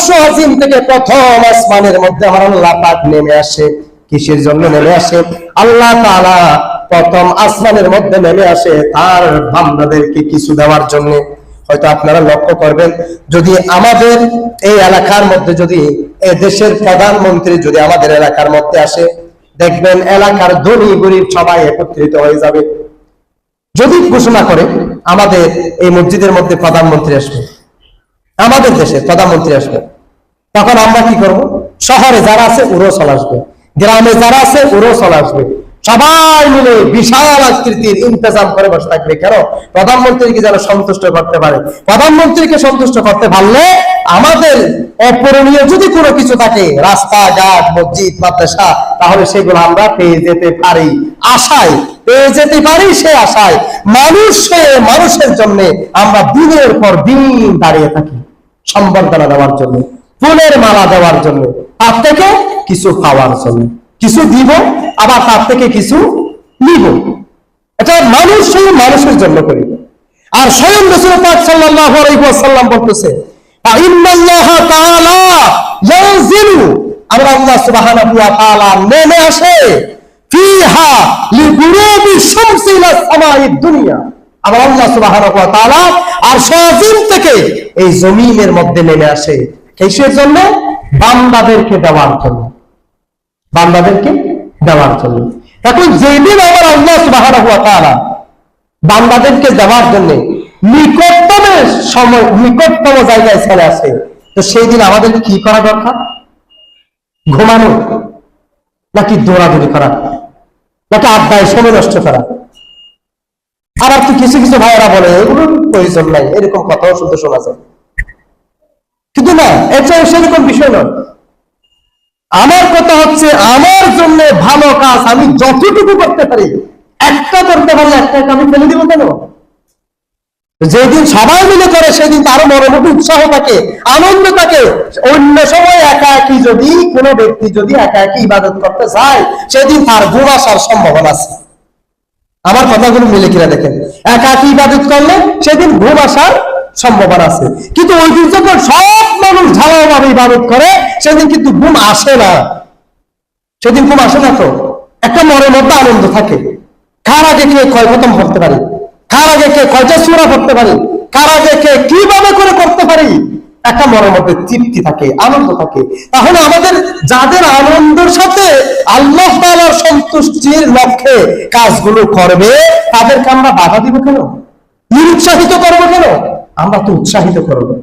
আরশ আজিম থেকে প্রথম আসমানের মধ্যে আমার আল্লাহ পাক নেমে আসে। কিসের জন্য নেমে আসে? আল্লাহ তাআলা প্রথম আসমানের মধ্যে নেমে আসে তার বান্দাদেরকে কিছু দেওয়ার জন্য। হয়তো আপনারা লক্ষ্য করবেন, যদি আমাদের এই এলাকার মধ্যে, যদি এই দেশের প্রধানমন্ত্রী যদি আমাদের এলাকার মধ্যে আসে, দেখবেন এলাকার ধনী গরিব সবাই একত্রিত হয়ে যাবে। যদি ঘোষণা করে আমাদের এই মসজিদের মধ্যে প্রধানমন্ত্রী আসবে, আমাদের দেশে প্রধানমন্ত্রী আসবে, তখন আমরা কি করব? শহরে যারা আছে ওরাও চলে আসবে, গ্রামে যারা আছে ওরাও চলে আসবে, সবাই মিলে বিশাল আকৃতির ইন্তজাম করে বসে থাকবে। কেন? প্রধানমন্ত্রীকে যেন সন্তুষ্ট করতে পারে। প্রধানমন্ত্রীকে সন্তুষ্ট করতে পারলে আমাদের অপূরণীয় যদি কোনো কিছু থাকে, রাস্তাঘাট, মসজিদ, মাদ্রাসা, তাহলে সেগুলো আমরা পেয়ে যেতে পারি, আশায় পেয়ে যেতে পারি। সে আশায় মানুষের জন্য আমরা দিনের পর দিন দাঁড়িয়ে থাকি, সম্বর্ধনা দেওয়ার জন্য, ফুলের মালা দেওয়ার জন্য, তার থেকে কিছু পাওয়ার জন্য। কিছু দিব, আবার তার থেকে কিছু নিব। এটা মানুষের জন্য করি। আর স্বয়ং রাসূল পাক সাল্লাল্লাহু আলাইহি ওয়াসাল্লাম বলতেছে, ইন্নাল্লাহা তাআলা ইয়ানজিলু, আল্লাহ সুবহানাহু ওয়া তাআলা নেমে আসে, ফিহা লিগুরুবি শামসি ইলা সামাইদ দুনিয়া। আল্লাহ সুবহানাহু ওয়া তাআলা আরশ আজিম থেকে এই জমিনের মধ্যে নেমে আসে। কিসের জন্য? বান্দাদেরকে দেওয়ার জন্য, বান্দাদেরকে দেওয়ার জন্য। এখন যেদিন আমার আল্লাহ সুবহানাহু ওয়া তাআলা বান্দাদেরকে দেওয়ার জন্য নিকটতম জায়গায় চলে আসে, তো সেই দিন আমাদের কি করা দরকার? ঘুমানো, নাকি দৌড়াদৌড়ি করা, নাকি আড্ডায় সময় নষ্ট করা? আবার তো কিছু কিছু ভাইয়েরা বলে এগুলোর প্রয়োজন নাই, এরকম কথাও শুনতে শোনা যায়। কিন্তু না, এটা সেরকম বিষয় নয়। আমার কথা হচ্ছে, আমার জন্য ভালো কাজ আমি যতটুকু করতে পারি, একটা করতে পারলে একটা আমি ফেলে দিব কেন? যেদিন সবাই মিলে করে সেদিন তারও মনের মধ্যে উৎসাহ থাকে, আনন্দ থাকে। অন্য সময় একা একই যদি কোনো ব্যক্তি যদি একা একই ইবাদত করতে চায়, সেদিন তার ঘুম আসার সম্ভাবনা আছে। আমার কথাগুলো মিলে কিনা দেখেন, একা একই ইবাদত করলে সেদিন ঘুম আসার সম্ভাবনা আছে। কিন্তু ওই দিন যখন সব মানুষ ঢালাওভাবে ইবাদত করে, সেদিন কিন্তু ঘুম আসে না। সেদিন ঘুম আসে না, তো একটা মনের মধ্যে আনন্দ থাকে। কার আগে কে কয় খতম করতে পারি, কার আগে কে কয়টা সূরা পড়তে পারি, কার আগে কে কিভাবে করে করতে পারি, একটা মনের মধ্যে তৃপ্তি থাকে, আনন্দ থাকে। তাহলে আমাদের যাদের আনন্দের সাথে আল্লাহ তাআলার সন্তুষ্টির লক্ষ্যে কাজগুলো করবে, তাদেরকে আমরা বাধা দিব কেন? নিরুৎসাহিত করবো কেন? আমরা তো উৎসাহিত করবো।